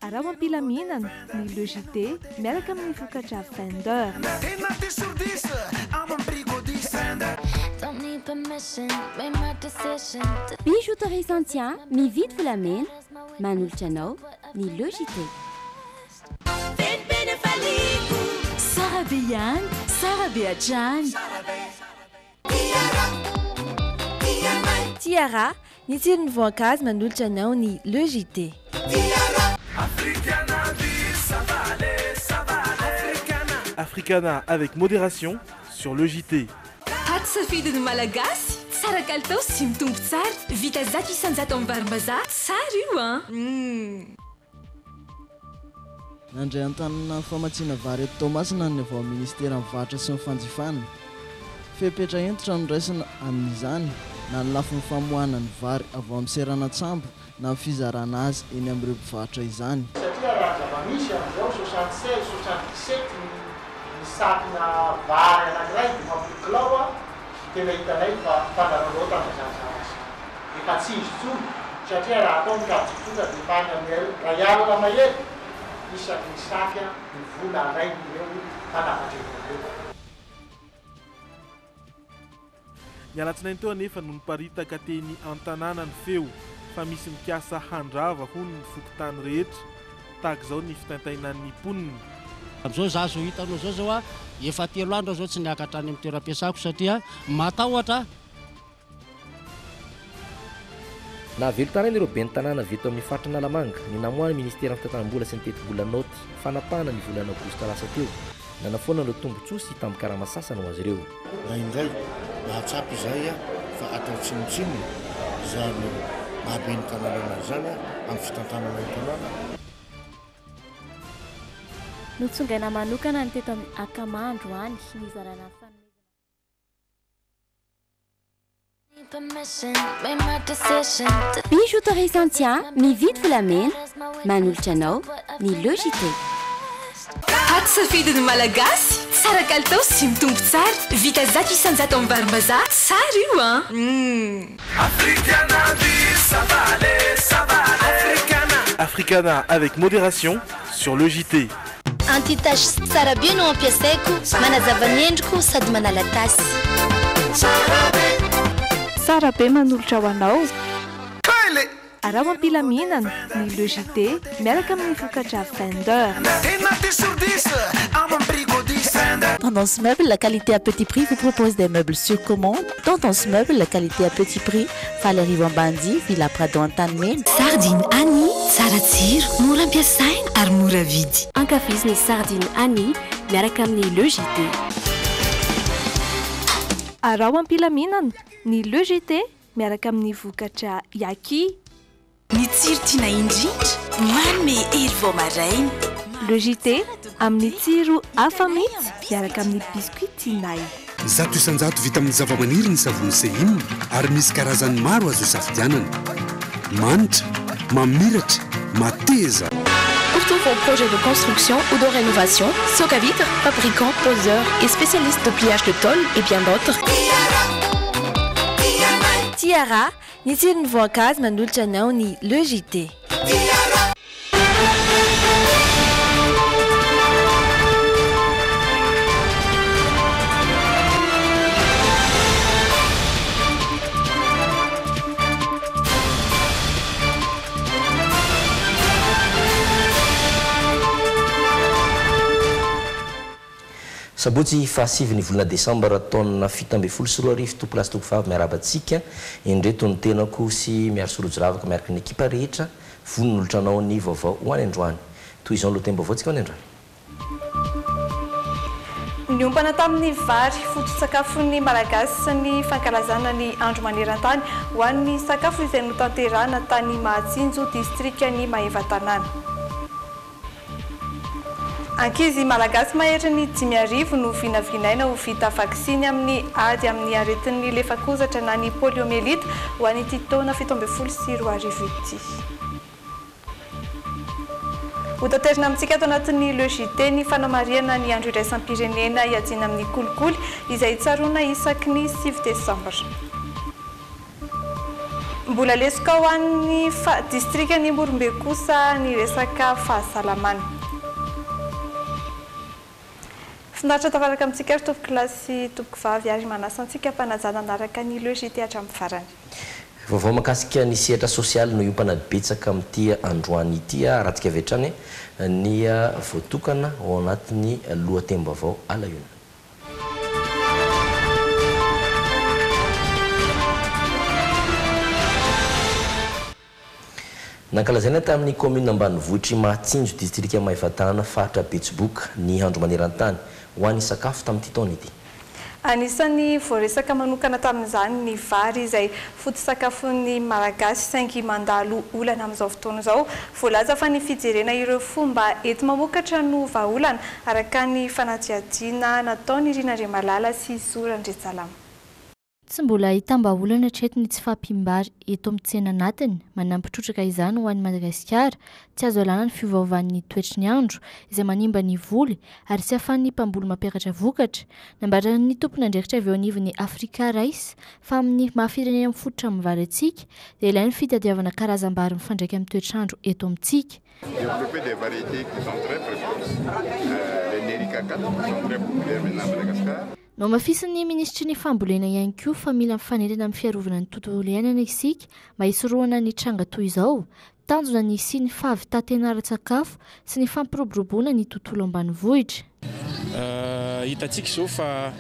araha mampilaminana ny logité miaraka amin'ny vokatra Fender. Bijouterie Santian mividy volamena manolotra anao ny logité. Sara be ihany, Sara be hatrany. Tiara, ny tsiron'ny voankazo manolotra anao ny logité. Africana avec modération sur le JT. Aty safidiny malagasy, tsara kalitao sy mitombo tsara, vita zato isanjato amin'ny varim-bazaha, tsara io a. Nandray an-tanana famatsiana vary eto Toamasina ny avao amin'ny ministera amin'ny varotra sy ny fanjifana. Fepetra entitra no raisina amin'izany na ny lafin'ny famoahana ny vary avao amin'ny Serana-tsambo na amin'ny fizarana azy eny amin'ireo mpivarotra izany. Satria raha zava-misy amin'izao 76, 77 ny sakina vary anankiray kilao a tena hitanay fa fanararaotana zazavasy. Efa tsy izy tsony satria raha atao mikajotsoka dia tany amin'ny ray alina mahery isaky ny saky ny vola ray ireo fanavatrereo. Ny alatsinainy teo anefa no niparitaka teny an-tanàna ny feo fa misy mikasa handrava hono ny fokotany rehetra tahaka izao ny fitaintainan'ny mponina. Amin'izao za zo hitanao zao a efa 3 andro zao tsy niakatra any amin'ny toeram-piasako satria matahotra. Navelo tarainy ireo ben'ny tanàna vito amin'ny faritra Analamanga ny namoahana ministera amin'ny fitantaram-bola sy ny teti-bola naoty fanapahana ny volana aogositra lasa teo nanafoana ireo tombontsoa sy tamin'ny karamasasana ho azy ireo. Indray mahatsapy izay a fa atao tsinotsiny izany mahaben'ny tanàna izany amin'ny fitantanana ny tanàna. Notsongaina manokana ny teto amin'ny Akamandro any nizarana Bijouterie Santian mividy volamena manolotra anao ny logité. Aty safidiny malagasy, tsara kalitao sy mitombo tsara, vita zato isanjato amin'ny varim-bazaha, tsara io a. Africana avec modération sur le JT. Anti-tache tsara be no ampiasaiko, manazava ny endriko sady manala tasy. Tsara be manolotra ho anao. Araha mampilaminana ny logité miaraka amin'ny vokatra Fender. Tendance Meuble, la qualité à petit prix, vous propose des meubles sur commande. Tendance Meuble, la qualité à petit prix, Valérie Wambandi, Villa Prado Antanmen. Sardine Annie, tsara tsiro, mora ampiasaina ary mora vidy. Ankafiziny sardine Annie miaraka amin'ny logité. Araha mampilaminana ny logité miaraka amin'ny vokatra Yaki. Ny tsiro tiana indrindra, manome hery vao maraina. Logité amin'ny tsiro hafa mihitsy miaraka amin'ny biscuit tinay. Zato isanjato vita amin'ny zavamaniry ny savony Sehin ary misy karazany maro azo safidianana. Manitra, mamiratra, mateza. Pour tous vos projets de construction ou de rénovation, Socavitre, fabricant, poseur et spécialiste de pliage de tôle et bien d'autres. Tiara, ny tsiron'ny voankazo manolotra anao ny logité. Sabotsy fahasivy volana Desambra taona 17 tompolasy tompo vavy miarabantsika indreto ny tenako sy miaro sorojoravaka miaraka ny ekipa rehetra vonin'olotra anao ny vaovao ho any androany toy izao lo tembo vaotsika ho any androany. Niompana tamin'ny vary foto-tsakafon'ny malagasy sy ny fankalazana ny andro maneran-tany ho an'ny sakafo izay notanterahana tany Mahatsinjo distrikany Mahevatanana. Ankizy malagasy mahery ny 5,000 no vinavinaina ho vita vaksiny amin'ny ady amin'ny aretin'ny lefakozatra na ny poliomelite ho an'ity taona 17 ity. Hotaterina amintsika ato anatin'ny logité ny fanamariana ny andro iraisam-pirenena hiajiana amin'ny kolikoly izay tsaroana isaky ny 9 Desambra. mbola lesika ho an'ny distrika ny Morombe kosa ny resaka fahasalamana. Finaritra tavaraka amintsika ary tompoko kilasy tompoko vavy ary manasa antsika mpanajana anaraka ny logité hatramin'ny farany. Vaovao makasika ny sehatra sosialy no iompana betsaka amin'ity androany ity ratsika avy hatrany ny voatokana ao anatin'ny lohatenim-baovao alahona. Nankalazaina tamin'ny commune ambanivohitry Mahatsinjo distrika Mahifantana faritra Betsiboka ny andro maneran-tany ho an'ny sakafo tamin'ity taona ity. Anisan'ny voaresaka manokana tamin'izany ny vary izay foto-sakafon'ny malagasy saingy mandalo olana amin'izao fotoana izao. Voalaza fa ny fijerena ireo fomba ety mamokatra no vahaolana araka ny fanatsiadiana nataony Irina Andriamalala sy Zora Andriasalama. Tsy mbola hitam-baholana hatreto ny tsy fampiambary eto amin'ny tsena anatiny, manampitrotraka izany ho an'ny Madagasikara, tsy azo alàna ny fiovaovan'ny toetry ny andro izay manimba ny voly ary tsy ahafahan'ny mpamboly mampiakatra vokatra. Nambatra ny tompon'andraikitra avy eo anivon'ny Afrika Rice fa amin'ny mahafirenena mifototra amin'ny vary antsika dia ilainy fitadiavana karazam-bary mifandraika amin'ny toetr'andro eto amintsika. Développer des variétés qui sont très précoces. Les Nerica 4 sont très populaires maintenant à Madagascar. No mafisin'ny ministry ny fambolena ihany koa fa mila mifanendrina amin'ny fiarovana ny tontolo iainana isika mba hisorohana ny tranga toy izao, tanjona ny sy ny fahavitatenara-tsakafo sy ny fampiroboroboana ny tontolo ambanivohitra. Hitantsika izao fa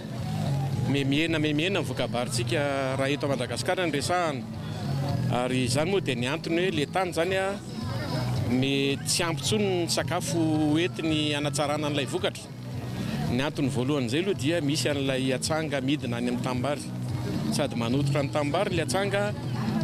memena ny vokabarintsika raha eto Madagasikara ny resahana. Ary izany moa dia ny antony hoe le tany zany tsy ampy intsony ny sakafo entiny hanatsarana an'ilay vokatra. Ny antony voalohan'izay aloha dia misy an'ilay atsanga midina any amin'ny tanimbary. Sady manototra ny tanimbary ilay atsanga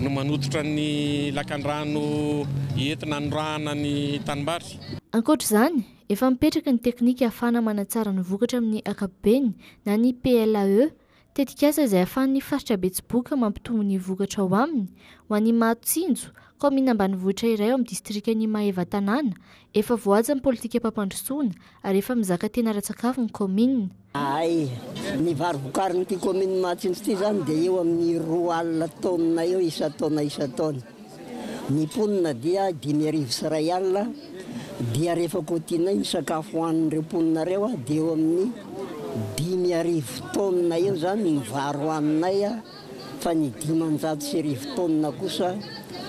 no manototra ny lakan-drano entina anorahana ny tanimbary. Ankoatr'izany, efa mipetraka ny teknika ahafahana manatsara ny vokatra amin'ny ankapobeny na ny PLAE, tetikasa izay ahafahan'ny faritra Betsiboka mampitombo ny vokatra ao aminy ho an'ny Mahatsinjo, commune ambanivohitra iray ao amin'ny distrikan'ny Maheva-Tanàna, efa voaja ny politika mpampandrosoana ary efa mizaka tena ara-tsakafo ny commune. Ny vary vokarin'ity commune Mahatsinjo ity zany dia eo amin'ny 2 alina taonina eo isa-taona. Ny ponina dia 5,000 sy 1 alina, dia rehefa kotinay ny sakafo hoanin'ireo ponina ireo dia eo amin'ny 5,000 taonina eo zany ny vary hoaninay, fa ny 500 sy 1,000 taonina kosa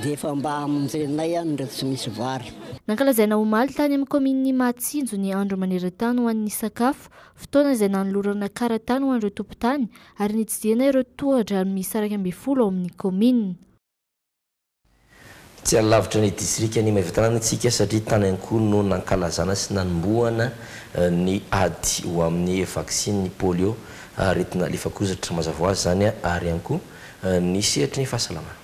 dia efa mba amonjenay ndraiky tsy misy vary. Nankalazaina omaly tany amin'ny commune Mahatsinjo ny andro maneran-tany ho an'ny sakafo, fotoana izay nanolorana karatany ho an'ireo tompon-tany ary nitsidihana ireo tohatra misy 20 ao amin'ny commune. Tsy alavitra ny distrika ny Maheva-Tanàna antsika satria tany ihany koa no nankalazana sy nanombohana ny ady ho amin'ny vaksiny ny polio aretina lefakozatra mazava ho azy zany ary ihany koa ny sehatry ny fahasalamana.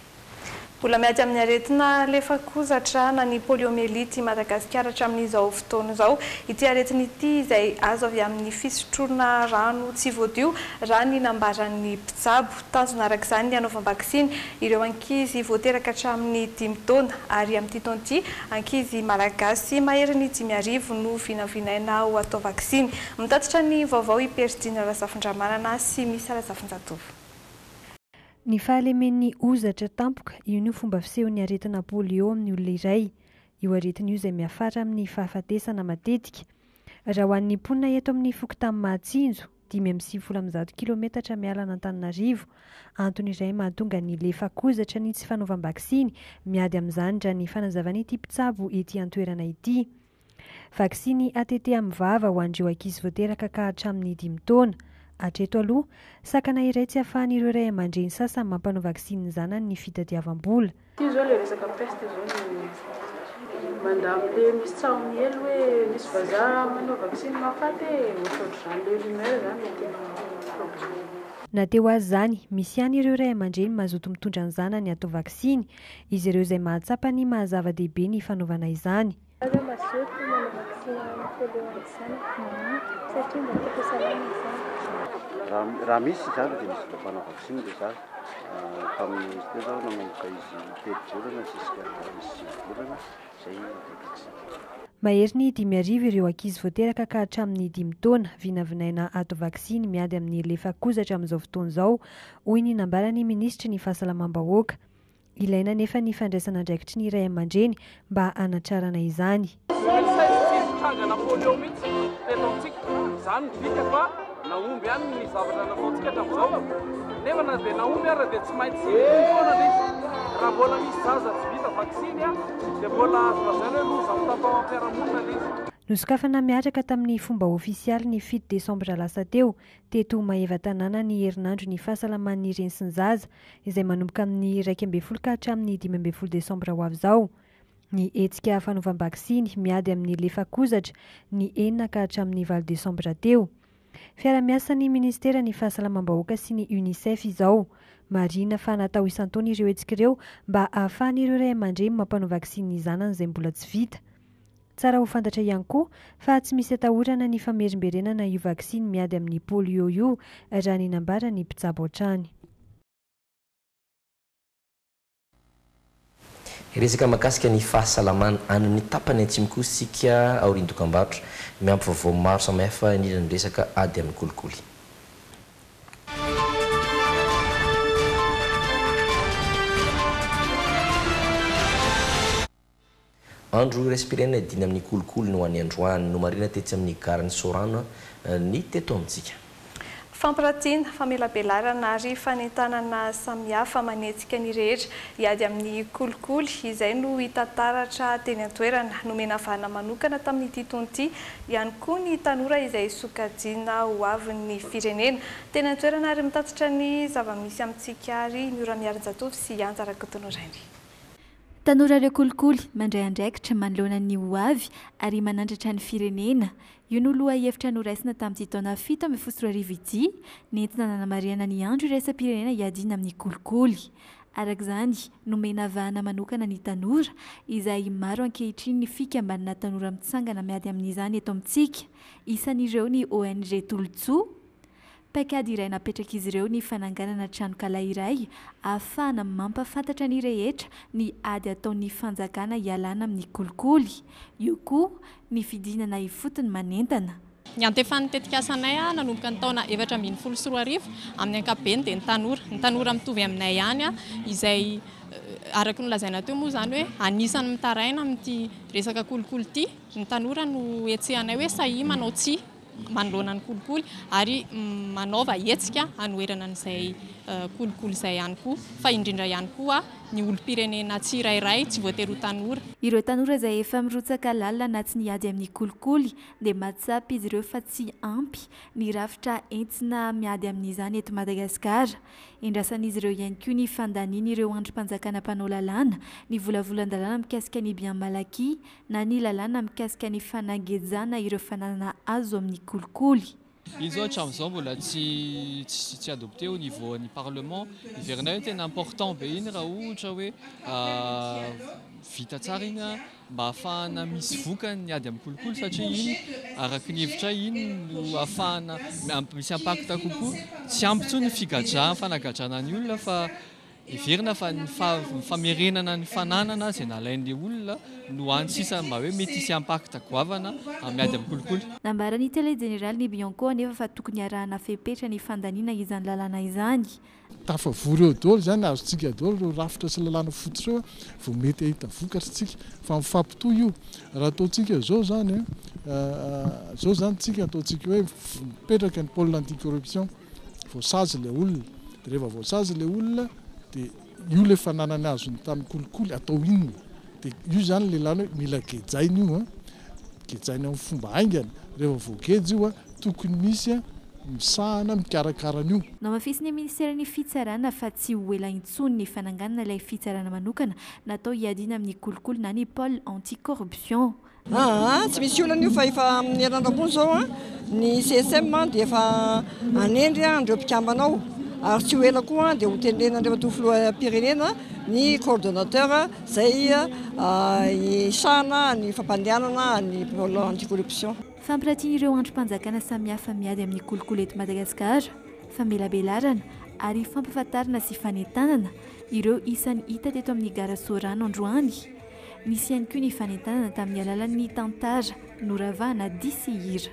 Mbola miady amin'ny aretina lefakozatra na ny poliomelity Madagasikara hatramin'izao fotoana izao. Ity aretina ity izay azo avy amin'ny fisotroana rano tsy voadio raha ny nambaran'ny mpitsabo. Tanjona arak'izany ny hanaovam-baksiny ireo ankizy voateraka hatramin'ny 5 taona ary amin'ity taona ity ankizy malagasy mahery ny 5,000 no vinavinaina ho atao vaksiny. Mitatitra ny vaovao i Persidina Razafindramanana sy misy Razafinjatovo. Ny fahalemen'ny ozatra tampoka io ny fomba fisehon'ny aretina polio amin'ny olona iray. Io aretina io izay miafara amin'ny fahafatesana matetika. Raha ho an'ny mponina eto amin'ny fokontany Mahatsinjo, 5,7 kilometatra miala an'Antananarivo, antony iray mahatonga ny lefakozatra ny tsy fanaovam-baksiny miady amin'izany raha ny fanazavana mpitsabo ety an-toerana ity. Vaksiny ATT amin'ny vava ho an'ireo ankizy voateraka ka hatramin'ny 5 taona. Hatreto aloha, sakana iray tsy ahafahan'ireo ray aman-dreny sasany mampanao vaksiny zanany ny fitadiavam-bola. Ity zao le resaka peste zao mandamy le misy tsahony elo hoe misy vazaha manao vaksiny mahafaty ohatr'izany le rumeur zany. Na teo azy zany, misy ihany ireo ray aman-dreny mazoto mitondra ny zanany atao vaksiny, izy ireo izay mahatsapa ny mahazava-dehibe ny fanaovana izany. Raha misy zany dia misy fanao vaksiny dia za tamin'ny teo zao nanomboka izy 3 volana jusqu'à izy 6 volana zay vaksiny. Mahery ny 5,000 ireo ankizy voateraka ka hatramin'ny 5 taona vinavinaina atao vaksiny miady amin'ny lefakozatra amin'izao fotoana izao, hoy ny nambaran'ny ministry ny fahasalamam-bahoaka. ilaina nefa ny fandraisana andraikitry ny iray aman-dreny mba hanatsarana izany. Trangana polio mihitsy teto amintsika izany vita fa naomby ihany ny zavatra nataontsika hatramin'izao nefa na dia naomby ary dia tsy maintsy foana izy raha mbola misy zaza tsy vita vaksiny dia mbola azonazany hoe loza mitatao ampiaramonina izy. Nosokafana miatraka tamin'ny fomba ofisialy ny 7 desambra lasa teo teto Maheva-Tanàna ny herinandro ny fahasalaman'ny reny sy ny zaza izay manomboka amin'ny 12 ka hatramin'ny 15 desambra ho avy izao. Ny hetsika fanaovam-baksiny miady amin'ny lefakozatra ny 4 ka hatramin'ny 9 desambra teo. Fiara-miasan'ny ministera ny fahasalamam-bahoaka sy ny UNICEF izao. Marina fa natao isan-taona ireo hetsika ireo mba ahafahan'ireo ray aman-dreny mampanao vaksiny zanany izay mbola tsy vita. Tsara ho fantatra ihany koa fa tsy misy atahorana ny famerimberenana io vaksiny miady amin'ny polio io raha ny nambara ny mpitsabo hatrany. Resaka makasika ny fahasalamana an'ny tapany atsimo kosa sika aorindokam-barotra miampy vaovao maro samihafa indrindra ny resaka ady amin'ny kolikoly. Andro respirena dina amin'ny kolikoly no any androany no marina tetsy amin'ny garany Sorano ny teto amintsika. Fampiratiana, famelabelarana ary fanentanana samihafa manetsika ny rehetra hiady amin'ny kolikoly izay no hita taratra teny an-toerana nomena vahana manokana tamin'ity taona ihany koa ny tanora izay sokajiana ho avin'ny firenena teny an-toerana ary mitatitra ny zava-misy amintsika ary miora miarin-jatovy sy anjara-kotonorainy. Tanora ireo kolikoly mandray andraikitra manoloana ny ho avy ary manandratra ny firenena. Io no loha hevitra noraisina tamin'ity taona 7 ity nentina nanamariana ny andro iraisam-pirenena hiadiana amin'ny kolikoly. Arak'izany nomena vahana manokana ny tanora izay maro ankehitriny ny fikambanana tanora mitsangana miady amin'izany eto amintsika. Isan'ireo ny ONG Tolotsoa. Paikady iray napetraka izy ireo ny fananganana tranokala iray ahafahana mampafantatra ny rehetra ny ady ataon'ny fanjakana hialana amin'ny kolikoly. Io koa ny fidinana ifotony manentana. Ny antefan'ny tetikasanay nanomboka ny taona 2014 amin'ny ankapobeny dia ny tanora mitovy aminay ihany izay araky nolazaina teo moa izany hoe anisan'ny mitaraina amin'ity resaka kolikoly ity ny tanora no etsehanay hoe sahy manao tsia manoloana ny kolikoly ary manaova hetsika hanoerana an'izay kolikoly izay ihany koa fa indrindra ihany koa ny olom-pirenena tsirairay tsy voatery ho tanora. Ireo tanora izay efa mirotsaka lalina na tsy niady amin'ny kolikoly dia mahatsapy izy ireo fa tsy ampy ny rafitra entina miady amin'izany eto Madagasikara. Indrasan'izy ireo ihany koa ny fandaniana ireo androm-panjakana mpanao lalàna, ny volavolan-dalàna mikasika ny biany malaky na ny lalàna mikasika ny fanangejana ireo fananana azo amin'ny kolikoly. Iny zao hatramin'izao mbola tsy adopté au niveau ny parlement iverinay hoe tena important be iny raha ohatra hoe vita tsara iny mba ahafahana misy vokany ny ady amin'ny kolikoly satria iny araky ny hevitra iny no ahafahana misy impact kokoa tsy ampy tsony ny figadrana fanagadrana ny olona fa iverina fa ny famerenana ny fananana izay nalain'ilay olona no antsisa mba hoe mety hisy impact goavana miady amin'ny kolikoly. Nambaran'ny télé général ny Bianco anefa fa tokony arahana fepetra ny fandaniana izany lalàna izany. Tafavory eo daholo izany azontsika daholo rafitra sy lalàna fototra eo vao mety ahita vokatritsika fa mifampitohy io raha ataontsika zao zany tsika ataontsika hoe mipetraka ny pôle anti-corruption voasazy ilay olona dia rehefa voasazy ilay olona dia io le fananany azony tamin'ny kolikoly atao inona dia io zany lehilahy hoe mila gejaina io gejaina amin'ny fomba aingana rehefa voagejy io tokony misy misahana mikarakara an'io. Namafisy ministeran'ny fitsarana fa tsy ho ela intsony ny fananganana ilay fitsarana manokana natao hiadiana amin'ny kolikoly na ny pôle anti-corruption. Tsy misy olana io fa efa amin'ny herinandro zao ny CSM dia efa anendry andreo mpikambanao ary tsy ho ela koa dia ho tenenana andreo filoham-pirenena ny coordonnateur izay isahana ny fampandehanana ny pôle anti-corruption. Fampiratiana ireo androm-panjakana samihafa miady amin'ny kolikoly eto Madagasikara, famelabelarana ary fampahafantarana sy fanentanana ireo isan'ny hita teto amin'ny gara Sorano androany. Misy ihany koa ny fanentanana tamin'ny alalan'ny tantara noravahana disihira.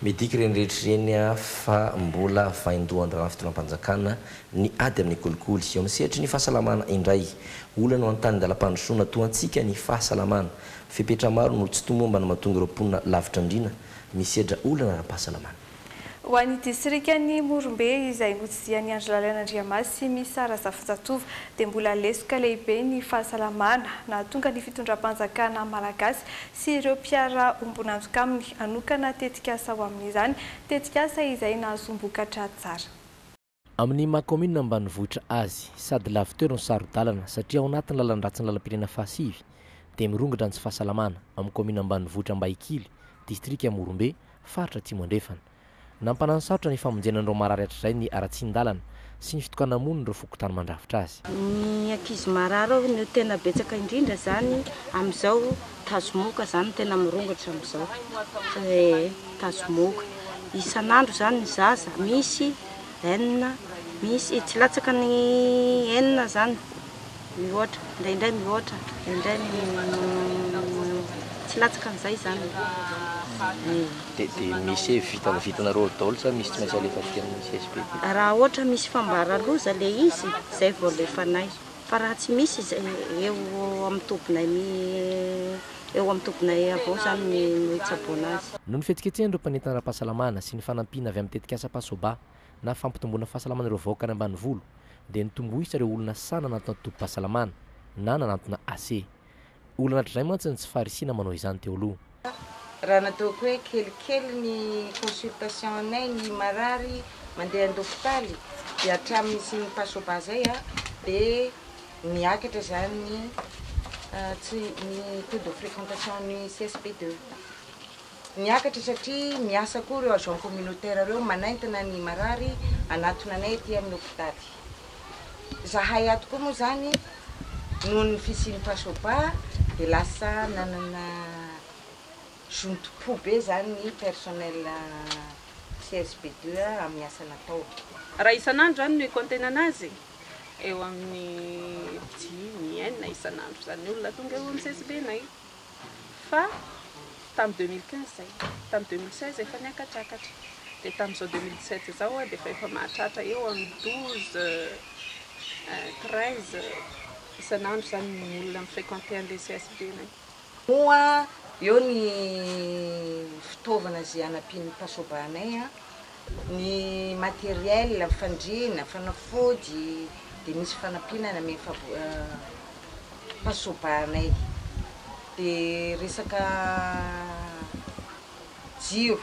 midika ireny rehetra ireny fa mbola vaindohan-drano fitondram-panjakana ny ady amin'ny kolikoly eo amin'ny sehatra ny fahasalamana indray olana ho antany dalam-pandrosoana toantsika ny fahasalamana fepetra maro no tsy tomomba ny mahatonga ireo mponina lavitra andrina misedra olana ara-pahasalamana ho an'ny distrikany Morombe izay notsidian'ny Andry Lalàn'Andriamasy misy Sara Zafintsatova dia mbola lesoka lehibe ny fahasalamana nahatonga ny fitondram-panjakana malagasy sy ireo mpiara ombonanjoka aminy anokana tetikasa ho amin'izany tetikasa izay nahazombokatra tsara. Amin'ny maha-commune ambanivohitra azy sady laviteo ny sarodalana satria ao anatin'ny lalan-dratsiny lalam-pirenena fahasivy dia mirongatra ny tsy fahasalamana amin'ny commune ambanivohitra Ambaikily distrika Morombe faritra Atsimo andrefana. Nampanansarotra ny famonjenan'ireo marary hatrizay ny aratsindalana sy ny fitokana monina ireo fokotany mandrafitra azy. Ny ankizy marary no tena betsaka indrindra zany amin'izao tazomoka zany tena mirongatra amin'izao. Tazomoka isan'andro zany ny zaza misy enina misy tsy latsaka ny enina zany mihoatra indraindray mihoatra indray tsy latsaka an'izay zany. Dia misy vitanareo daholo sa misy tsy maintsy alefa aty amin'ny CSP? Raha ohatra misy fambaraloza le izy zay vao alefanay fa raha tsy misy eo amin'ny tompinay avao zany ny itsaboana azy. Noho ny fihetsiketsehana ireo mpanentana ara-pahasalamana sy ny fanampiana avy amin'ny tetikasa Pasoba na fampitomboana fahasalamana ireo vahoaka any ambanivolo dia nitombohisa ireo olona sana nanatona totom-pahasalamana na nanatona AC. Olana hatrizay mantsy ny tsy farisina manao izany teo aloha. Raha nataoko hoe kelikely ny consultation anay ny marary mandeha an-dofitaly dia hatramin'ny sy ny Pasoba zay dia miakatra zany ny taux de fréquentation ny CSP2. Miakatra satria miasa koa ireo agent communautaire ireo manaintana ny marary anatona anay aty amin'ny hopitaly. Zahay ato koa moa zany noho ny fisian'ny Pasoba dia lasa nanana jonto-po be zany ny personnel CSP2 amin'ny asa natao. Raha isan'andro zany no ikontena anazy eo amin'ny 10 isan'andro zany olona tonga eo amin'ny CSP-nay. Fa tamin'ny 2015 zay, tamin'ny 2016 efa niakatrakatra. Dia tamin'izao 2017 zao dia efa mahatratra eo amin'ny 12, 13 isan'andro zany ny olona mifréquenté an'ilay CSP-nay. Moa eo ny fitaovana zay anampian'ny Pasoba anay ny matériel fandriana, fanafody dia misy fanampiana amin'ny Pasoba anay. Dia resaka jiro.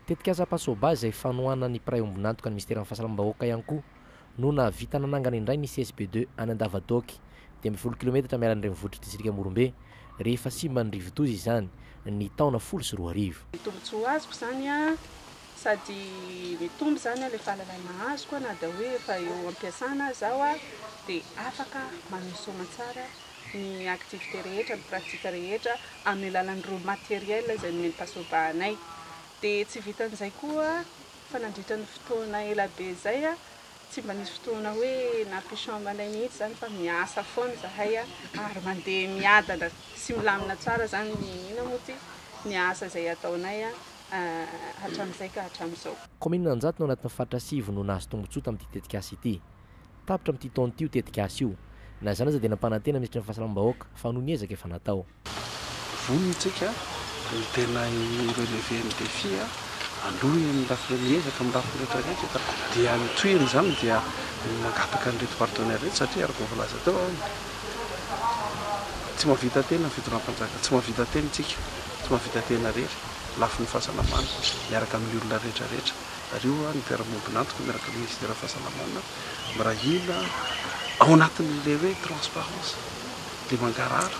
Tetikasa Pasoba izay fanohana ny mpiray ombonantoka ny ministera amin'ny fahasalamam-bahoaka ihany koa no nahavita nanangana indray ny CSP2 any Andavadoky dia 20 km miala an-drenivohitra distrika Morombe rehefa simba ny rivodozy izany ny taona 12 Tombotsoa azoko zany sady mitombo zany ilay fahalalana azoko na dia hoe efa eo ampiasana zao dia afaka manosoma tsara ny activité rehetra, ny pratika rehetra amin'ny alalan'ireo matériel izay nomeny Pasoba anay. Dia tsy vitan'izay koa fa nandritra ny fotoana ela be zay tsy mba nisy fotoana hoe nampision manay mihitsy zany fa miasa foana zahay ary mandeha miadana sy milamina tsara zany ny asa izay ataonay hatramin'izay ka hatramin'izao. Commune Anjato no anatin'ny faritra sivy no nahazo tombotsoa tamin'ity tetikasa ity. Tapitra amin'ity taona ity tetikasa io. Na zany aza dia nampanantena ministra ny fahasalamam-bahoaka fa noho ny ezaka efa natao. Vonintsika ny tena irelevé ny défi aloha lafiny miezaka amin'ny lafiny rehetrarehetra dia nitohiny zany dia mangataka an'ireto partenaire rehetra satria araka voalaza teo tsy mahavita tena ny fitondram-panjaka, tsy mahavita tena isika, tsy mahavita tena rery lafiny fahasalamana miaraka amin'ny olona rehetrarehetra. Rio ny mpiara-ombonantoka miaraka amin'ny ministera fahasalamana mirahila ao anatin'le hoe transparence le mangarara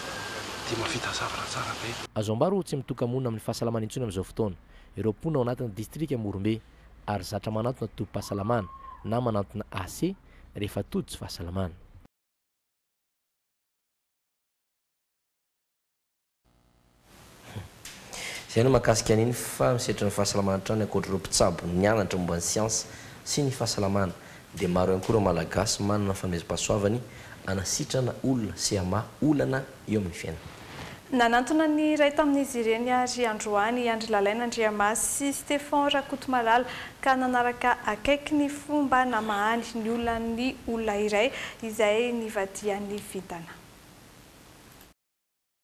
dia mahavita zavatra tsara be. Azo ambaro tsy mitoka-monina amin'ny fahasalamana intsony amin'izao fotoana ireo mponina ao anatin'ny distrika Morombe ary zatra manantona totom-pahasalamana na manantona AC rehefa tody tsy fahasalamana. Izay no mahakasika an'iny fa misedra ny fahasalamana trany ankoatr'ireo mpitsabo nianatra momba ny siansa sy ny fahasalamana dia maro ihany koa ireo malagasy manana fanomezam-pahasoavany anasitrana olona sy ama olana eo amin'ny fiainana. nanantona ny ray tamin'izy ireny ary Androany, Andry Lalaina, Andriamasy, Stéphane Rakotomalala ka nanaraka akaiky ny fomba namahany ny olonan'ny olona iray izay nivadian'ny vintana.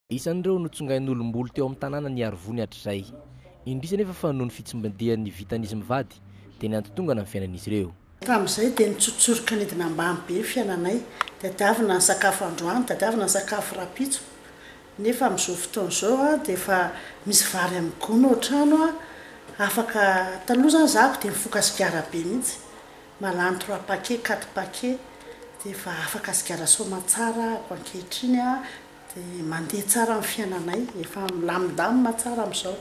Isan'ireo notsongain'olombolo teo amin'ny tanàna ny Arvony hatrizay. Indrisy nefa fa noho ny fitsimbadehan'ny vitan'izy mivady dia ny antotongana amin'ny fiainan'izy ireo. Tamin'izay dia nitsotsoroka nidina ambany be ny fiainanay, tadiavina ny sakafo androany, tadiavina ny sakafo rapitso. Nefa amin'izao fotoana izao dia efa misy vary amin'ny gony ao trano afaka taloha zany zako dia mifoka sigara be mihitsy. Malany 3 paquet 4 paquet dia efa afaka sigara soma tsara ako ankehitriny dia mandeha tsara amin'ny fiainanay, efa milamindamina tsara amin'izao.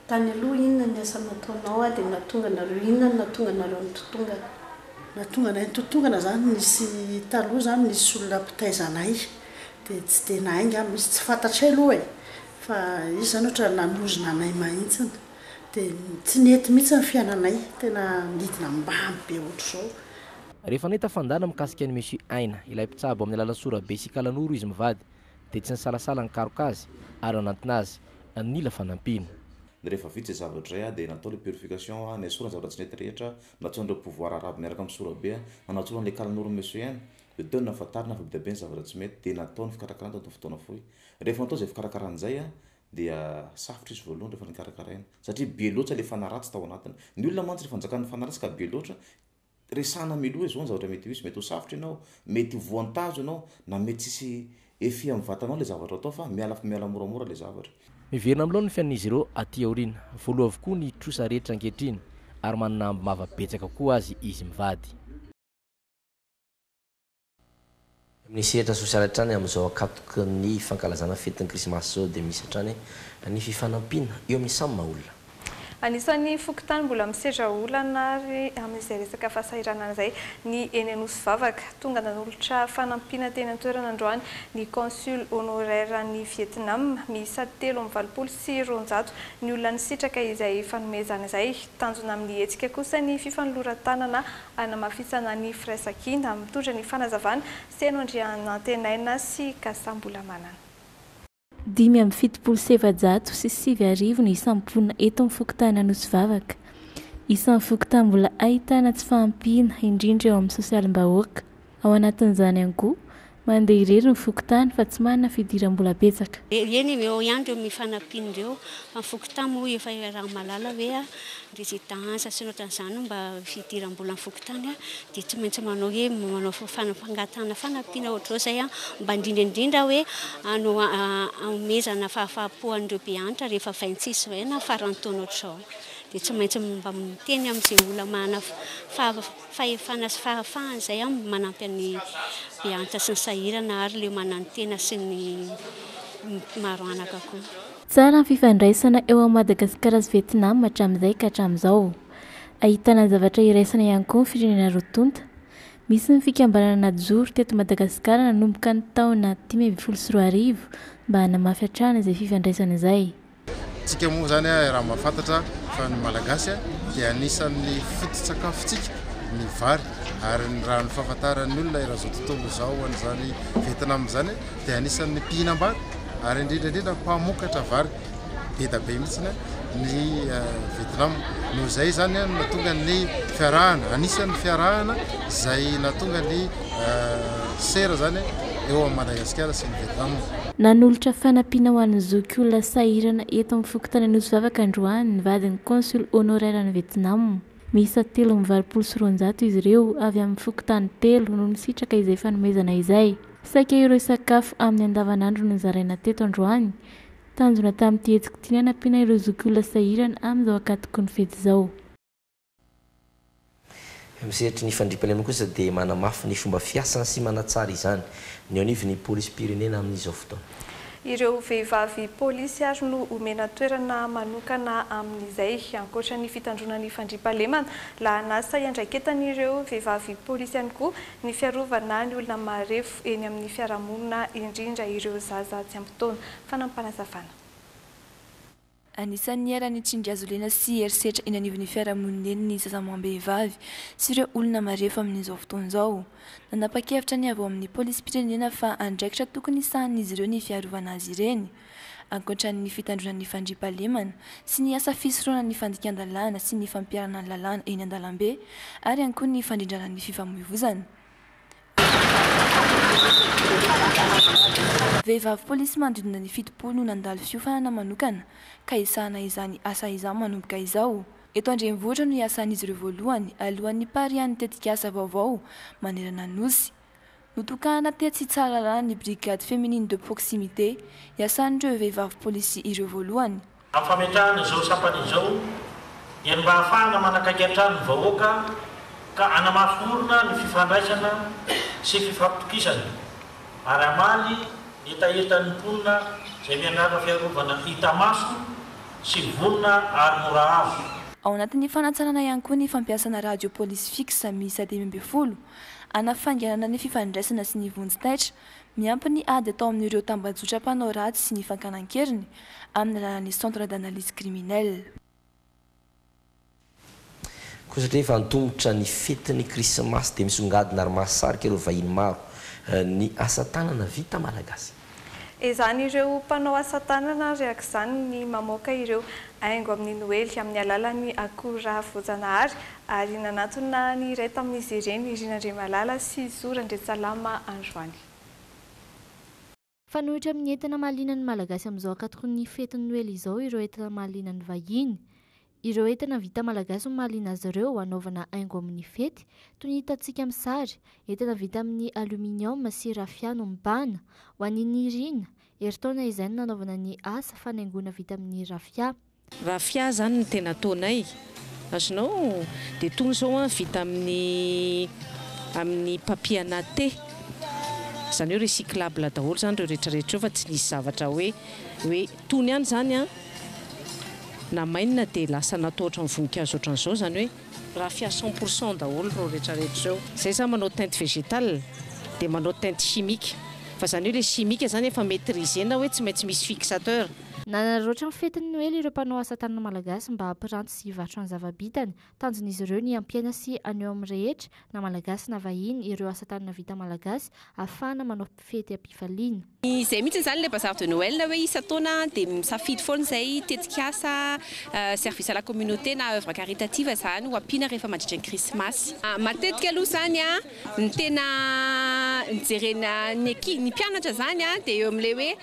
Tany aloha inona ny asa nataonao dia natonga nareo inona ny natonga nareo nitotongana? Natonga nay nitotongana zany nisy taloha zany nisy olona mpitaizanay dia tsy dia nainga misy tsy fantatray aloha fa izy zany ohatra nanozona anay mahitsiny dia tsy nety mihitsy ny fiainanay, tena nidina ambany be ohatr'izao. Rehefa nahita fandana mikasika ny Monsieur Aina ilay mpitsabo amin'ny alalan'ny Sorabe sy Kalanoro izy mivady dia tsy nisalasala ny karoka azy ary nanantona azy nila fanampiana. Rehefa vitsy zavatra iray dia natao le purification ny sorana zavatra tsy nety rehetra natsoan'ireo pouvoir arabe miaraka amin'ny Sorabe nanatsoana le Kalanoro Monsieur Aina dia teo nafatarina fa be ny zavatra tsy mety dia natao ny fikarakarana tao fotoana fohy. Rehefa natao izay fikarakaran'izay dia safotra izy voalohany rehefa nikarakaraina satria be loatra le fanaratsy tao anatiny. Ny olona mantsy rehefa nijakan'ny fanaratsy ka be loatra resana miloha izao ny zavatra mety hisy, mety ho safotra ianao, mety ho voantazo ianao na mety tsisy efia amin'ny vatanao le zavatra atao fa miala moramora le zavatra. Miverina amin'ilao ny fiainan'izy ireo aty aoriana, voaloha avokoa ny trosa rehetra ankehitriny ary manana mavabetsaka koa azy izy mivady. Amin'ny sehatra sosialy hatrany amin'izao akatoka ny fankalazana fetin'ny krismasy zao dia misy hatrany ny fifanampiana eo amin'ny samy maha olona. Anisan'ny fokontany mbola misedra olana ary amin'izay resaka fahasahiranana izay ny eny Anosy Vavaka. Tonga nanolotra fanampiana teny an-toerana androany ny consul honoraire ny Vietnam miisa 320 ny olona nisitraka izay fanomezana izay. Tanjona amin'ny hetsika kosa ny fifanoloran-tanana hanamafisana ny firaisan-kina mitondra ny fanazavana Seno Andrianantenaina sy Kasambola-Manana. 570 sy 7,000 ny isamponina eto amin'ny fokontany Anosy Vavaka. Isan'ny fokontany mbola ahitana tsy fahampiana indrindra eo amin'ny sosialim-bahoaka. Ao anatin'izany ihany koa mandeha irery ny fokontany fa tsy manana fidiram-bola betsaka. Eny eo ihany ireo mifanampian'ireo amin'ny fokontany moa efa raha malala hoe résidence sy ohatran'izany mba fidiram-bola amin'ny fokontany dia tsy maintsy manao hoe manao fangatana fanampiana ohatr'izao zay mba indrindraindrindra hoe hanomezana fahafahampoan'ireo be antitra rehefa 26 hoe na farany taona ohatr'izao. Dia tsy maintsy mba miteny amin'izay olona manana fahefana sy fahafahana izay manampy an'ny be antitra sy ny sahirana ary ilay manantena sy ny maro anaka koa. Tsara ny fifandraisana eo amin'ny Madagasikara sy Vietnam hatramin'izay ka hatramin'izao. Ahitana zavatra iraisana ihany koa ny firenena rotonta. Misy ny fikambanana joro teto Madagasikara nanomboka ny taona 2014 mba hanamafy hatrany izay fifandraisana izay. Tsika moa zany raha mahafantatra fa ny malagasy dia anisan'ny foto-tsakafontsika ny vary ary ny raha ny fahafantaran'ny olona raha zao tontolo izao an'izany Vietnam zany dia anisan'ny mpihinam-bary ary indrindraindrindra mpamokatra vary be da be mihitsy ny Vietnam. Noho izay zany natonga ny fiarahana, anisan'ny fiarahana izay natonga ny sera zany eo amin'ny Madagasikara sy ny Vietnam. Nanolotra fanampiana ho an'ny zokiolona sahirana eto amin'ny fokontany Anosy Vavaka androany ny vadin'ny consul honoraire ny Vietnam. Miisa 320 izy ireo avy amin'ny fokontany 3 no nisitraka izay fanomezana izay. Saika ireo sakafo amin'ny andavanandro no zaraina teto androany. Tanjona tamin'ity hetsika ity hanampiana ireo zokiolona sahirana amin'izao akatoky ny fety izao. Misehatry ny fandriam-pahalemana kosa dia manamafy ny fomba fiasana sy manatsara izany ny anivon'ny polisy pirenena amin'izao fotoana. Ireo vehivavy polisy ary no omena toerana manokana amin'izay ankoatra ny fitandrona ny fandriam-pahalemana lahanasa iandraikentan'ireo vehivavy polisy ihany koa ny fiarovana ny olona marefo eny amin'ny fiarahamonina indrindra ireo zaza tsy ampy taona. Fanampanazavana. Anisan'ny arany tsindriazolena sy herisetra eny anivon'ny fiarahamonina ny sasamam-behivavy sy ireo olona marefa amin'izao fotoana izao. Nanapa-kevitra ny avy ao amin'ny polisym-pirenena fa andraikitra tokony isahan'izy ireo ny fiarovana azy ireny. Ankoatran'ny fitandrona ny fandriampahalemana sy ny asa fisoroana ny fandikan-dalàna sy ny fampiarana ny lalàna eny an-dalambe ary ihany koa ny fandrindrana ny fifamoivoizana. Vehivavy polisy manodidina ny 70 no nandalo fiofanana manokana ka isahana izany asa izany manomboka izao. Eto Andrenivohitra no iasan'izy ireo voalohany alohan'ny parian'ny tetikasa vaovao manerana nosy. Notokana tetsy Tsaralalàna ny brigade féminine de proximité iasan'ireo vehivavy polisy ireo voalohany. Amin'ny fametrahana izao sapany izao dia mba ahafahana manakaiky ny vahoaka ka anamaforona ny fifandraisana sy fifampitokisana ary amaly etaetan'ny mponina izay mianarana fiarovana hita maso sy vonona ary mora azo. Ao anatin'ny fanatsarana ihany koa ny fampiasana radio police fixe miisa 12 anafanganana ny fifandraisana sy ny vonjy-taitra miampy ny ady atao amin'ireo tambajotra mpanao ratsy sy ny fankanan-keriny amin'ny alalan'ny centre d'analyse criminelle. Kosa rehefa antombotra ny fetin'ny krismasy dia misongadina ary mahasarika ireo vahiny maro ny asa tanana vita malagasy. Izany ireo mpanao asa tanana araka izany ny mamoaka ireo haingo amin'ny noely amin'ny alalan'ny akora voajanahary ary nanatona ny iray tamin'izy ireny Irina Andriamalala sy Zora Andriasalama Androany. Fanohitra amin'ny entana mahaliana ny malagasy amin'izao ankatokiny ny fetin'ny noely izao ireo entana mahaliana ny vahiny. Ireo entana vita malagasy no mahaliana azy ireo hanaovana haingo amin'ny fety toy ny hitantsika amin'ny sary, entana vita amin'ny aluminium sy rafia no mibahana ho an'ny Irina eritaona izay no nanaovana ny asa fanaingona vita amin'ny rafia. Rafia zany no tena ataonay. Azonao dia tony izao vita amin'ny papier naté. Zany hoe recyclable daholo zany ireo rehetrarehetra fa tsy nisy zavatra hoe tony ihany zany na mainina dia lasa natao ohatran'ny voninkazo ohatran'izao zany hoe rafia 100% daholo ireo rehetrarehetra izao. Izay zany manao teinte végétale dia manao teinte chimique. Fa zany hoe le chimique zany efa maîtrisena hoe tsy maintsy misy fixateur. Nanararaotra ny fetin'ny noely ireo mpanao asa tanana malagasy mba hampiranty sy hivarotra ny zava-bitany. Tanjon'izy ireo ny ampiaina sy aneo amin'ny rehetra na malagasy na vahiny ireo asa tanana vita malagasy ahafahana manao fety am-pifaliana. Izay mihitsy zany le bazar de Noël hoe isa-taona dia misafidy foana izay tetika asa service à la communauté na œuvre caritative zany ho ampiana rehefa mandritra ny krismasy. Matetika aloha zany ny tena nijerena ny mpianatra zany dia eo amin'ilay hoe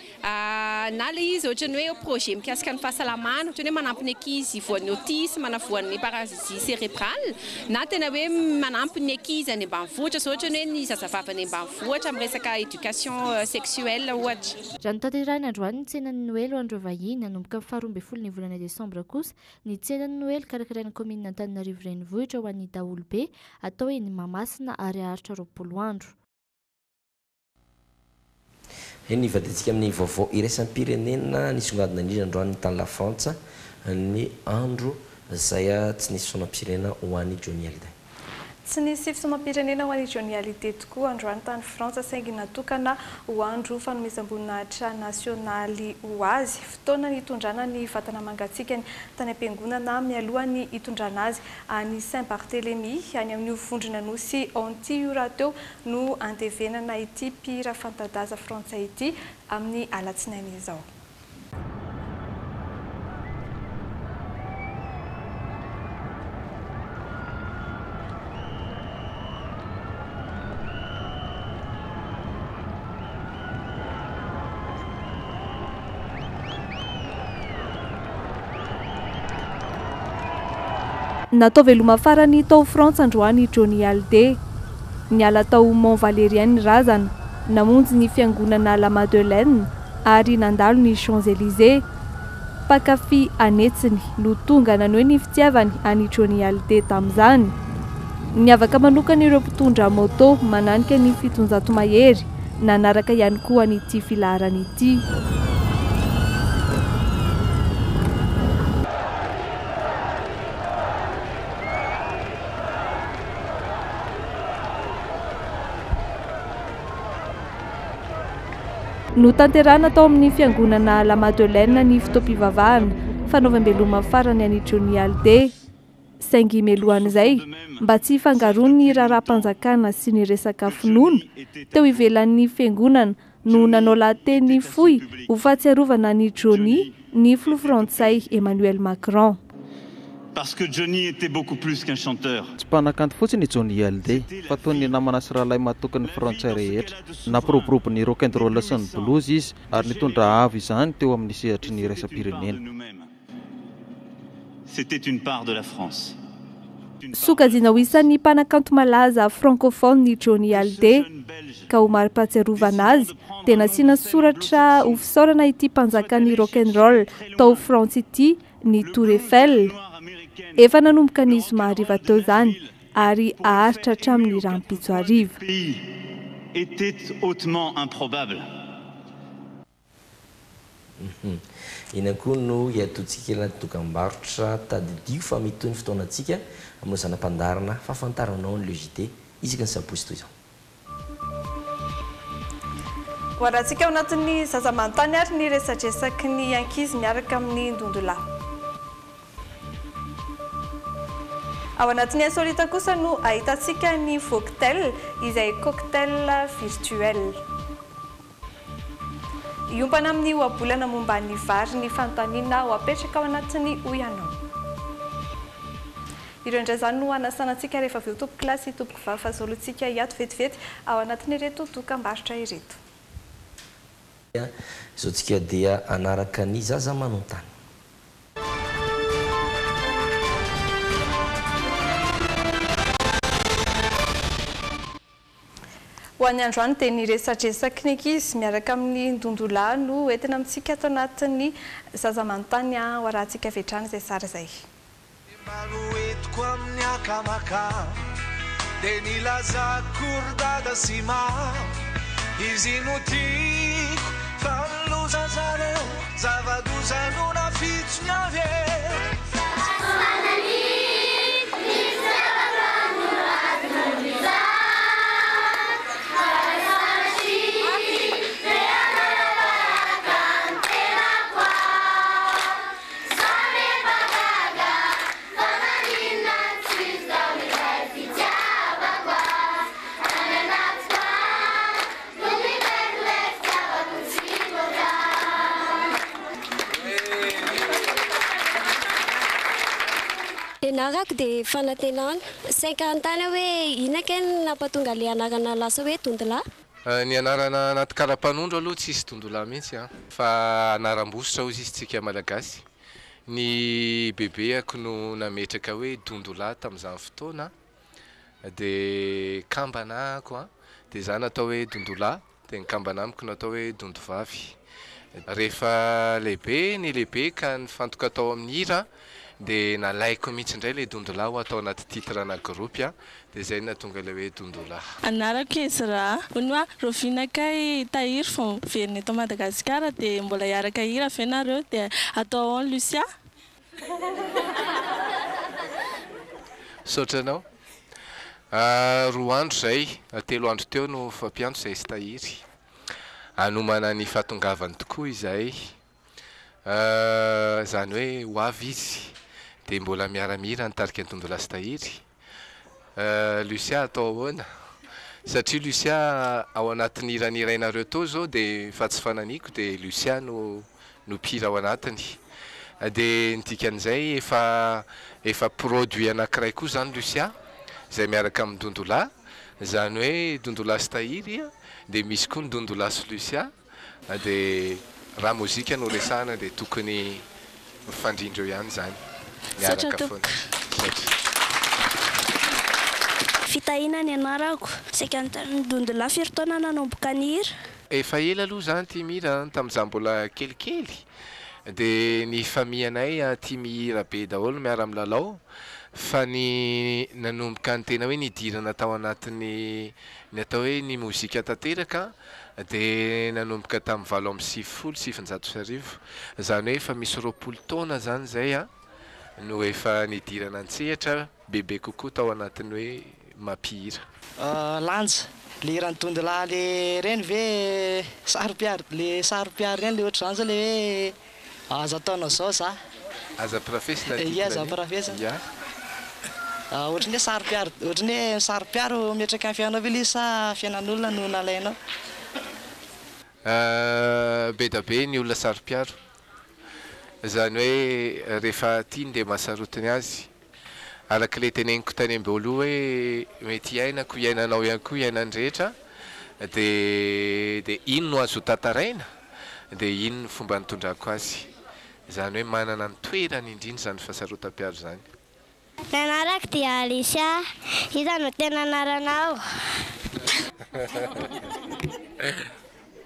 na le izy ohatrany hoe projet mikasika ny fahasalamana ohatrany hoe manampy ny ankizy voan'ny autisme na voan'ny paralysie cérébrale na tena hoe manampy ny ankizy any ambanivohitra so ohatrany hoe ny zazavavy any ambanivohitra amin'ny resaka éducation sexuelle ohatra. Raha notanterahina androany ny tsenan'ny noely ho an'ireo vahiny nanomboka amin'ny 12 ny volana desambra kosa ny tsenan'ny noely karakaraina komina Antananarivo renivohitra ho an'ny daholobe atao eny Mahamasina ary aharitra 20 andro. Eny vadintsika amin'ny vaovao iraisam-pirenena nisongadina indrindra androany ny tany La Frantsa ny andro izay tsy nisy fisaoram-pirenena ho an'ny Johnny Hallyday. Tsy nisy fisaoram-pirenena ho an'ny Johnny Hallyday tokoa androany tany Frantsa saingy natokana ho andro fanomezam-boninahitra nasionaly ho azy. Fotoana nitondrana ny vatana mangatsikany tany am-piangonana mialohan'ny hitondrana azy any Saint-Barthélemy any amin'ny vondrona nosy Antilles teo no andevenana ity mpihira fanta-daza frantsay ity amin'ny alatsinainy izao. Natao veloma farany tao Frantsa androany Johnny Hallyday. Niala tao Mont Valérien razana, namonjy ny fiangonana La Madeleine ary nandalo ny Champs-Élysées. Pakafy anetsiny no tonga nanoe ny fitiavany any Johnny Hallyday tamin'izany. Niavaka manokana ireo mpitondra moto mananika ny 700 mahery, nanaraka ihany koa an'ity filaharana ity. No tanterahana tao amin'ny fiangonana La Madeleine ny fotoam-pivavahana fanaovam-beloma farany any Johnny Hallyday. Saingy melohan'izay mba tsy hifangaroany ny raharaham-panjakana sy ny resaka finoana teo ivelan'ny fiangonana no nanao lahateny fohy ho fahatsiarovana ny Johnny ny filoha frantsay Emmanuel Macron. Parce que Johnny était beaucoup plus qu'un chanteur. Tsy mpanakanto fotsiny Johnny Hallyday fa toy ny namana sy rahalahy mahatokan'ny frantsay rehetra. Nampiroborobo ny rock and roll sy ny blues izy ary nitondra avo izany teo amin'ny sehatry ny raisam-pirenena. C'était une part de la France. Sokajina ho isan'ny mpanakanto malaza francophone ny Johnny Hallyday ka ho mari-pahatsiarovana azy dia nasiana soratra ho fisaorana ity mpanjakan'ny rock and roll tao France ity ny Tour Eiffel. Efa nanomboka ny zoma hariva teo izany ary aharitra hatramin'ny rahampitso hariva. Était hautement improbable. Ina koa no hiatotsika anaty dokam-barotra tadidio fa mitoy ny fotoanantsika amin'ny zanam-pandarana fahafantaranao ny logité isaka ny saposy toy izao. Ho arahantsika ao anatin'ny zaza-manontany ary ny resadresaky ny ankizy miaraka amin'ny ndondolahy. Ao anatin'ny insolita kosa no ahitantsika ny cocktail izay cocktail virtuel. Iompana amin'ny ohabolana momba ny vary ny fanontaniana ho apetraka ao anatin'ny oyanao. Ireo indray izany no anasanantsika rehefa avy eo tompoko kilasy tompoko vavy fa zolontsika hiato vetivety ao anatin'ireto dokam-barotra ireto. Izao tsika dia anaraka ny zaza manontany. Ho an'ny androany dia ny resadresaky ny ankizy miaraka amin'ny ndondolahy no entina amintsika ato anatin'ny zaza manontany ho arahantsika vetrany izay sara izay. Maroetiko amin'ny akamaka dia nilazako ry sy mama izy no tiako fa niloza zareo zava-doza no nafitsy ny avy Enarako dia fanantenana 50 tany hoe inaka nampatonga le anarana lasa hoe tondolahy. Ny anarana anaty karapanondro aloha tsisy tondolahy mihitsy fa anaram-bositra hozy izy tsika malagasy. Ny bebeako no nametraka hoe tondolahy tamin'izany fotoana dia kambanako dia izany natao hoe dondolahy dia ny kambanamiko natao hoe dondovavy. Rehefa lehibe ny lehibe ka nifantoka tao amin'ny hira dia nalaiko mihitsy indray le dondolahy ho atao anaty titre anakiropy dia izay nahatonga le hoe dondolahy. Anarako Ezra hono Rovinakay tahiry fo veriny eto Madagasikara dia mbola hiaraka hira avy nareo dia atao ao Lucia. Sotranao roa andro zay 3 andro teo no fampiandro izay sy tahiry anomana ny fahatongavany tokoa izay zany hoe ho avy izy dia mbola miaramira nitarika ny tondolahy sy tahiry. Lucia atao ahoana satria Lucia ao anatin'ny iranirainareo tao zao dia fa tsy fananiko dia Lucia no mpira ao anatiny dia nidikan'izay efa produit anankiray koa zany Lucia izay miaraka amin'ny dondolahy zany hoe dondolahy sy tahiry dia misy koa ny dondolahy sy Lucia dia raha mozika no resahana dia tokony mifandrindreo ihany zany miaraka foana. Fitahina ny anarako saika ny dondolahy firy-taona nanomboka ny hira. Efa ela aloha zany tia mihira tamin'izaho mbola kelikely dia ny famianay tia mihira be daholo miara milalao fa ny nanomboka ny tena hoe nidirana tao anatin'ny ny atao hoe ny mozika tanteraka dia nanomboka tamin'ny 7 zany hoe efa misy 20 taona zany zay no efa nidirana an-tsehatra bebe kokoa tao anatin'ny hoe mampihira. Lanja le hirany dondolahy le reny ve saropiary le saropiary reny le ohatry zany zao le hoe azo ataonao zao za aza profesina aza profesina ohatrany hoe sarom-piaro ohatrany hoe sarom-piaro miatraka amin'ny fianao ve sa fiainan'olona no nalainao be da be ny olona sarom-piaro zany hoe rehefa tiany dia mahasarotiny azy araka le teneniko tany am-beoloha hoe mety iainako iainanao ihany koa iainan'ny-drehetra dia ino no azo tantaraina dia ino ny fomba nitondrako azy zany hoe manana ny toerany indrindra zany fahasarotam-piaro zany ny anarako dia Alicia iza no tena anaranao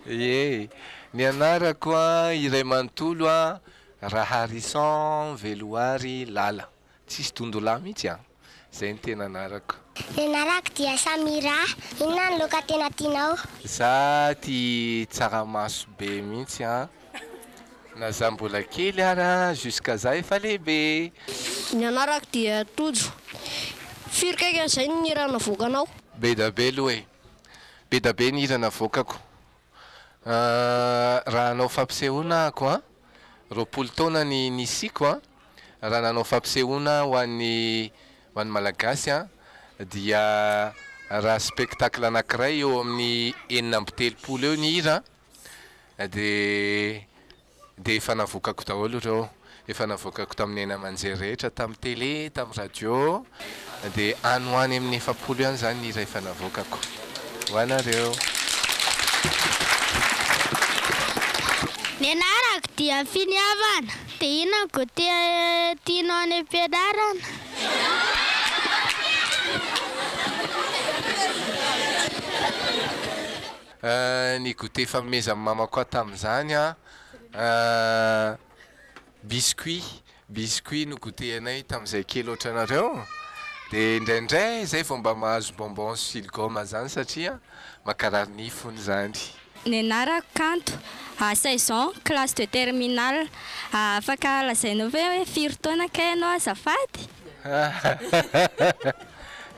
ye ny anarako a iray manontolo a Raharisan Veloary Lala tsisy tondolahy mihitsy a zay ny tena anarako ny anarako dia Samira inona ny loka tena tianao za ty tsaramaso be mihitsy a na za mbola kely ara jusqu'à za efa lehibe ny anarako dia Tojo firy kaiky zay ny irana voakanao be da be aloha e be da be ny irana voakako raha anao fampisehoana ako a roapolo taona ny nisiko a raha nanao fampisehoana ho an'ny malagasy a dia raha spectacle anankiray eo amin'ny 9 eo ny hira dia efa navokako daholo reo efa navokako tamin'ny ena amanjery rehetra tamin'ny télé tamin'ny radio dia any ho any amin'ny 7 ihany zany ny hira efa navokako ho anareo ny anarako dia Finiavana dia inona tianao any am-pianarana ny goûté fameza amin'ny mamako tamin'izany a biscuit no goûté anay tamin'izay kely oatra anareo dia indraindray zay vao mba mahazo bonbon silgoma zany satria makarary nifony zany ny anarako Kanto saison classe de terminale afaka lazainao ve hoe firy taona ka ianao azafady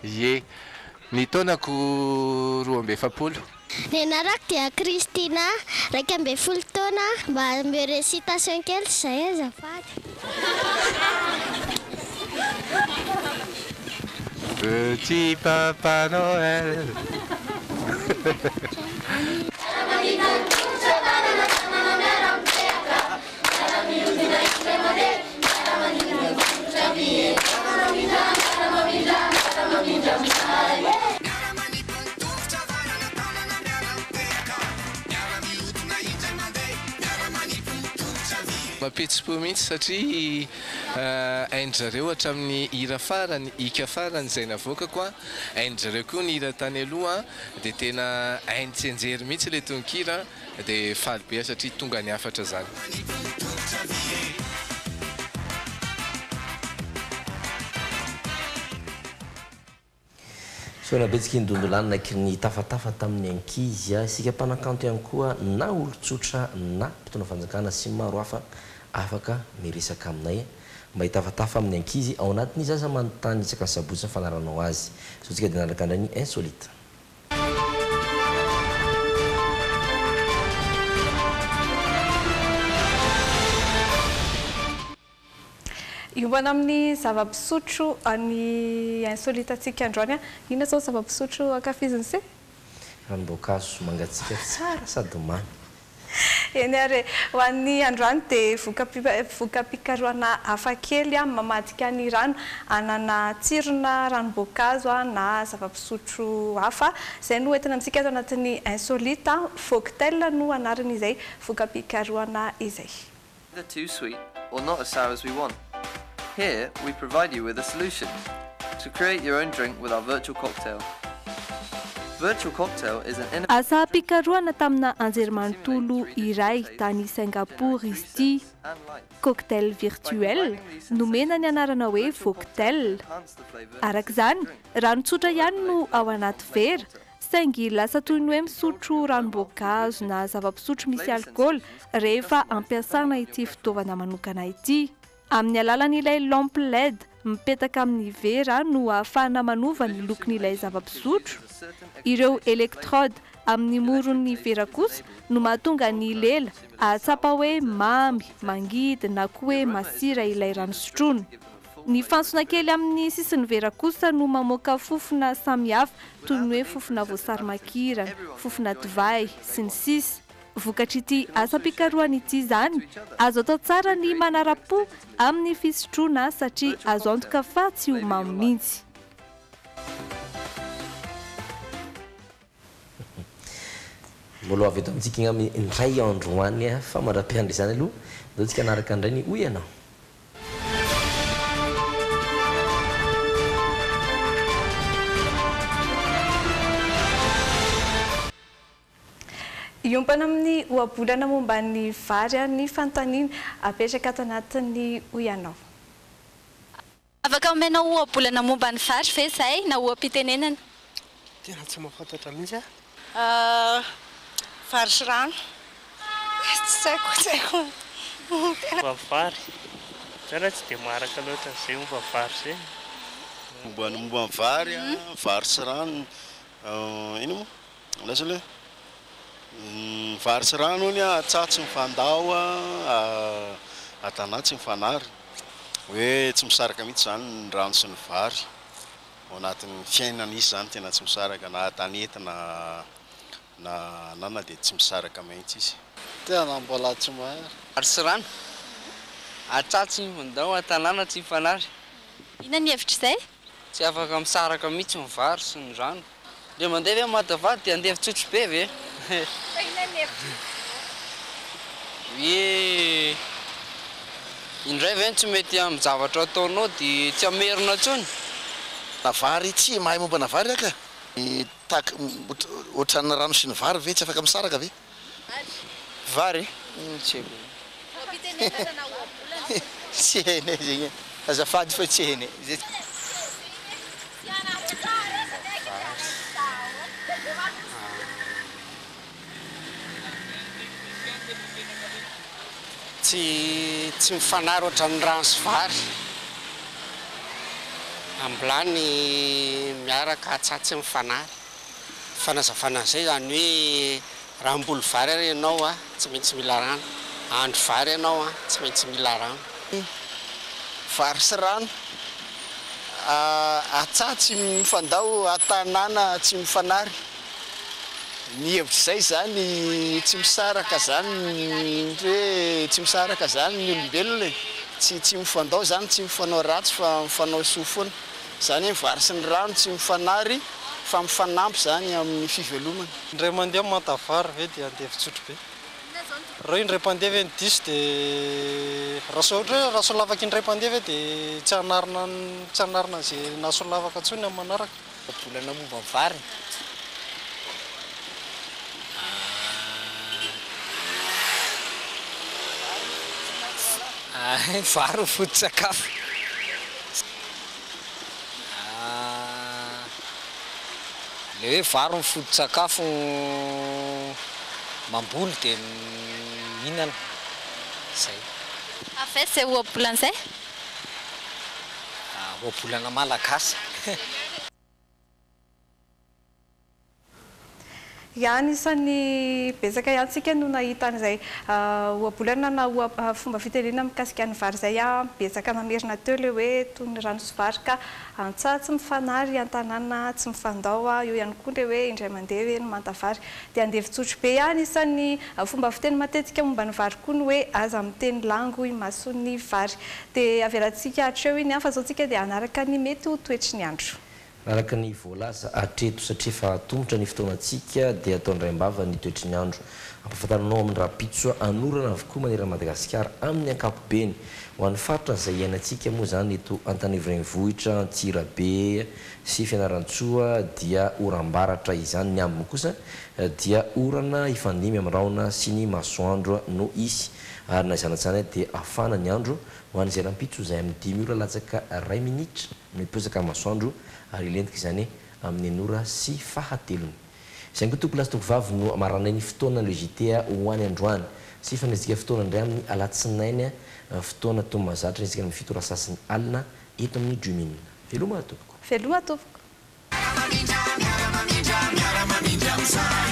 ye ny taonako 27 ny anarako dia Kristina 12 taona mba ambe récitation kely zay azafady Petit Papa Noël mapetsi-po mihitsy satria haindrareo hatramin'ny hira farany ika farany zay navokako a haindrareo koa ny hira tany aloha dia tena hainitsenjery mihitsy le tononkira dia faly be satria tonga ny afatra zany sonabetsika indondolanina kiriny tafatafa tamin'ny ankizy a isika mpanakanto ihany koa na olotsotra na mpitona fanjakana sy maro hafa afaka miresaka aminay mba hitafatafa amin'ny ankizy ao anatin'izy aza manontany itsaka ny sabotsy ny fanaranao azy so tsika dia nalaka andrany insolite iombana amin'ny zava-pisotro any insolite atsika androany a ina zao zava-pisotro ankafiziny se ranom-boankazo mangatsika tsara sady mamy eny ary ho an'ny androany dia voka-pikaroana hafakely a mamadika ny rano anana tsirona ranom-boankazo na zava-pisotro hafa izay no entina amintsika ato anatin'ny insolite cocktail no anarany izay voka-pikaroana izay too sweet or not as sour as we want. Here, we provide you with a solution to create your own drink with our virtual cocktail. Virtual cocktail is an asa pikaroana tamina anjerimanontolo iray tany Singapour izy ity cocktail virtuel nomena ny anarana hoe cocktail araka izany rano tsotra ihany no ao anaty vera saingy lasa toy ny hoe misotro ranom-boankazo na zava-pisotro misy alcool rehefa ampiasana ity fitaovana manokana ity amin'ny alalan'ilay lampe LED mipetaka amin'ny vera no ahafahana manova ny lokon'ilay zava-pisotro ireo électrode amin'ny morony vera kosa no mahatonga ny lela ahatsapa hoe mamy mangidy na koa hoe masira ilay rano sotroina. Ny fansona kely amin'ny sisiny vera kosa no mamoaka fofona samihafa toy ny hoe fofona voasarimakirana, fofona divay sy ny sisa. Vokatr'ity asa-pikarohan'ity izany azo atao tsara ny manara-po amin'ny fisotroana satria azo antoka fa tsy ho mamy mihitsy. Mbola avy eto amintsika igny amin'ny indray andro hoany fa mandrapiandry izany aloha zao tsika anaraka indray ny oy ianao. Iompana amin'ny ohabolana momba ny vary ny fanontaniana apetraka ato anatin'ny oy ianao. Afaka omenao ohabolana momba ny vary ve izay na oham-pitenenana? Tena tsy mahafantatra mihitsy vary sy rano. Tsy haiko. Vary. Tsara tsy dia maraka loatra izay momba vary izay. Momba ny vary, vary sy rano. Ino moa? Lasa le vary sy rano ony atsatsy mifandao atanaty mifanary. Hoe tsy misaraka mihitsy zany ny rano sy ny vary. Ao anatin'ny fiainana izy zany tena tsy misaraka na tanety na dia tsy misaraka mihitsy izy. Tena mbola tsy mahay. Vary sy rano. Atsatsy mifandao atanana tsy mifanary. Inona ny hevitra izay? Tsy afaka misaraka mihitsy ny vary sy ny rano. Le mandeha ve matavady dia andeha tsotro be ve? Ie indray ve tsy mety amin'ny zavatra ataonao dia tsy amerina intsony. Na vary tsy mahay momba na vary aka. Ohatran'ny rano sy ny vary ve tsy afaka misaraka ve? Vary? Tsy haiko. Tsy hainy zegny. Azafady fa tsy hainy. Tsy mifanary ohatran'ny rano sy vary. Ambilany miaraka atsatsy mifanary. Fanazavana izay zany hoe raha mboly vary ary ianao tsy maintsy mila rano. Andro vary ianao tsy maintsy mila rano. Vary sy rano. Atsatsy mifandao atanana tsy mifanary. Ny hevitra izay zany tsy misaraka zany hoe tsy misaraka zany ny olombelona tsy mifandao zany tsy mifanao ratsy fa mifanao soa foana. Zany hoe vary sy ny rano tsy mifanary fa mifanampy zany amin'ny fivelomana. Indray mandeha matavary ve dia andeha fitsotro be. Raha indray mpandeha ve ny diso dia raha solavaka indray mpandeha ve dia tsy hanarina izay nasolavaka intsony amin'ny manaraka. Bolana momba ny vary. Vary foto-tsakafo. Le hoe vary ny foto-tsakafo mamboly dia mihinana. Zay. Afa izay ohabolana izay? Ohabolana malagasy. Anisan'ny betsaka ihany no nahita an'izay ohabolana na fomba fitenenana mikasika ny vary izay betsaka namerina teo le hoe toy ny rano sy vary ka antsatsy mifanary an-tanàna tsy mifandao eo ihany koa le hoe indray mandeha hoe ny mantavary dia andeha fitsotro be isan'ny fomba fiteny matetika momba ny vary koa ny hoe aza miteny lango imason'ny vary dia avelantsika hatreo iny fa zao tsika dia anaraka ny mety ho toetry ny andro. Araka ny voalaza atreto satria fa tongotra ny fotoanantsika dia ataondraimbava ny toetry ny andro ampafantaranao amin'ny rapitso anorana avokoa manerana Madagasikara amin'ny ankapobeny ho an'ny faritra izay iainantsika moa zany eto Antananarivo, Antsirabe sy Fianarantsoa dia oram-baratra izany. Ny ambiny kosa dia orana ifandimy amin'ny raona sy ny masoandro no isy ary na izanatsana dia afana ny andro ho an'izay rampitso izay amin'ny 10 ora latsaka 2 minitra miposaka masoandro ary lentika izany amin'ny enora sy fahatelony. Izay koa tompolasitoko vavy no maranay ny fotoana le JT ho any androany sy fanezika fotoana indray amin'ny alatsinainy fotoana tomazatra izay amin'ny 7 ora sasany alina eto amin'ny 10 minitra. Veloma tompoko. Veloma tompoko. Miara-mamindra, miara-mamindra amizay.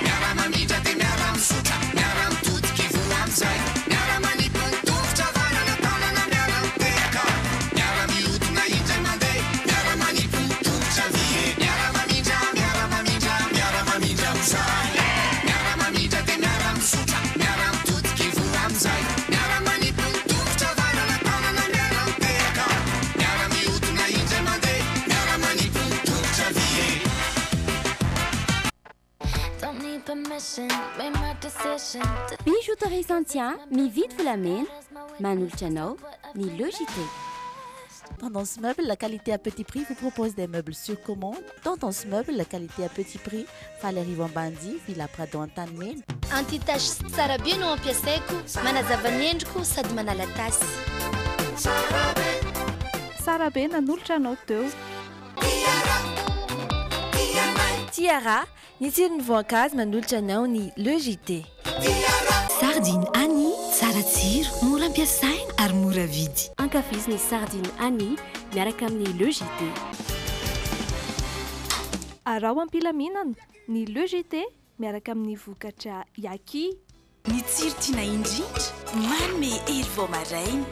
Miara-mamindra dia miara-misotra, miara-mitodiky vola amizay. Miara-manipy ny tongotra varana tanana, miara-mipetaka. Miara-mihodina indray mandeha, miara-manipy ny tongotra vie. Miara-mamindra, miara-mamindra, miara-mamindra amizay. Miara-mamindra dia miara-misotra, miara-mitodiky vola amizay. Miara-manipy ny tongotra varana tanana, miara-mipetaka. Miara-mihodina indray mandeha, miara-manipy ny tongotra vie. Bijouterie Santien, mividy volamena, manolotra anao ny Logité. Tendance Meuble, la qualité à petit prix vous propose des meubles sur commande. Tendance Meuble, la qualité à petit prix, Valérie Vambandi, Villa Prado Antanimena. Anti-tache tsara be no ampiasaiko, manazava ny endriko sady manala tasy. Tsara be nanolotra anao teo. Tiara, ny tsiron'ny voankazo manolotra anao ny Logité. Sardine Annie, tsara tsiro, mora ampiasaina ary mora vidy. Ankafiziny sardine Annie miaraka amin'ny Logité. Arao ampilaminana ny Logité miaraka amin'ny vokatra Yaki. Ny tsiro tiana indrindra, manome hery vao maraina.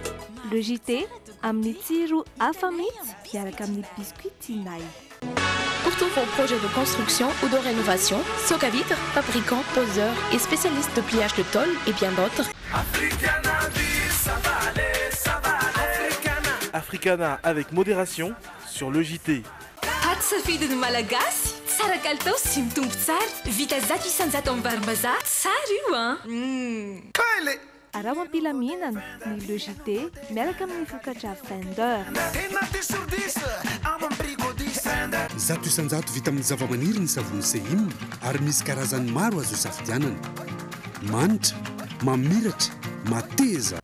Logité amin'ny tsiro hafa mihitsy miaraka amin'ny biscuit Tinay. Pour tous vos projets de construction ou de rénovation, Socavitre, fabricant, poseur et spécialiste de pliage de tôle et bien d'autres. Africana avec modération sur le JT. Paty safidiny malagasy, tsara kalitao sy mitombo tsara, vita zato isanjato amin'ny varim-bazaha, tsara io an. Kale! Arao ampilaminana ny Logité miaraka amin'ny vokatra Fender. Zato isanjato vita amin'ny zavamaniry ny savony Seim ary misy karazany maro azo isafidianana. Manitra, mamiratra, mateza.